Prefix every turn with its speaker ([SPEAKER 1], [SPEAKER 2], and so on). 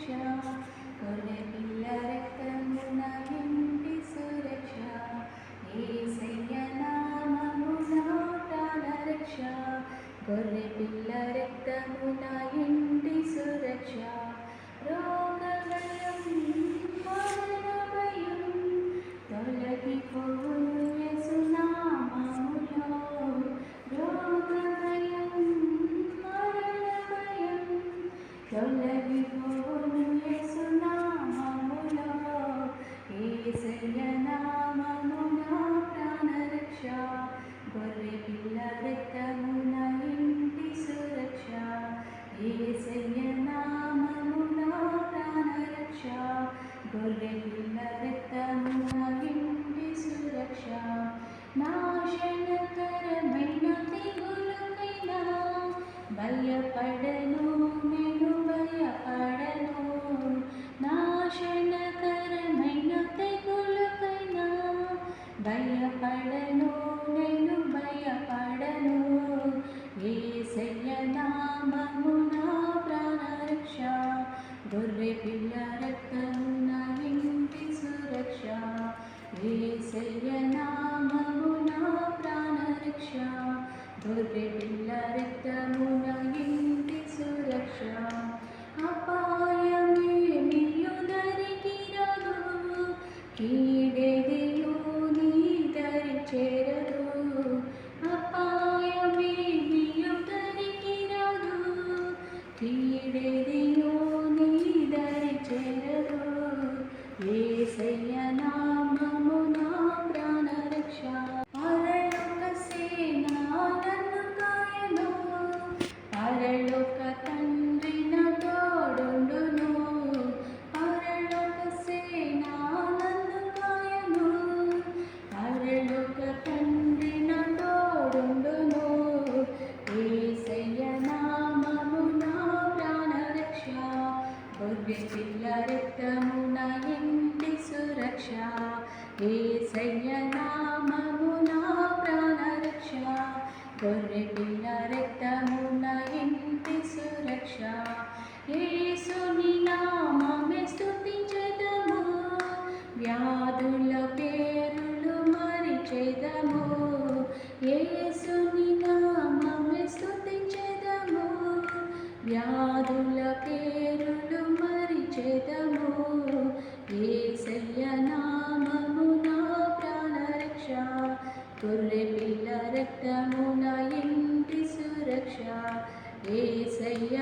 [SPEAKER 1] రక్ష గొర్రె పిల్ల రక్తమున ఇంటి సురక్ష యేసయ్య నామమున ప్రాణ రక్ష గొర్రె పిల్ల రక్తమున ఇంటి సురక్ష రోగ భయం మరణ భయం తొలగిపోవును యేసు నామములో రోగ భయం మరణ భయం తొలగిపోవును యేసు నామములో యేసయ్య నామమున ప్రాణ రక్ష గొర్రె పిల్ల రక్తమున ఇంటి సురక్ష యేసయ్య నామమున ప్రాణ రక్ష గొర్రె పిల్ల రక్తమున ఇంటి సురక్ష నాశనకరమైన తెగులుకైనా భయపడను నేను భయపడను నాశనకరమైన తెగులుకైనా భయపడను నేను భయపడను యేసయ్య నామమున ప్రాణ రక్ష గొర్రె పిల్ల రక్తమున ఇంటి సురక్ష యేసయ్య నామమున ప్రాణ రక్ష గొర్రె పిల్ల రక్తమున ఇంటి సురక్ష అపాయమేమియు దరికి రాదు కీడెదియు నీ దరి చేరదు అపాయమేమియు దరికి రాదు కీడెదియు నీ దరి చేరదు యేసయ్య నామమున ప్రాణ రక్ష పరలోక సేన నన్ను కాయను పరలోక తండ్రి నా తోడుండును పరలోక సేన నన్ను కాయను పరలోక తండ్రి నా తోడుండును యేసయ్య నామమున ప్రాణ రక్ష గొర్రె పిల్ల రక్తమున ఇంటి సురక్ష యేసయ్య నామమున ప్రాణ రక్ష గొర్రె పిల్ల రక్తమున ఇంటి సురక్ష యేసుని నామమే స్తుతించెదము వ్యాధుల పేరులు మరిచెదము యేసుని నామమే స్తుతించెదము వ్యాధుల పేరులు మరిచెదము యేసయ్య నామమున ప్రాణ రక్ష గొర్రె పిల్ల రక్తమున ఇంటి సురక్ష యేసయ్య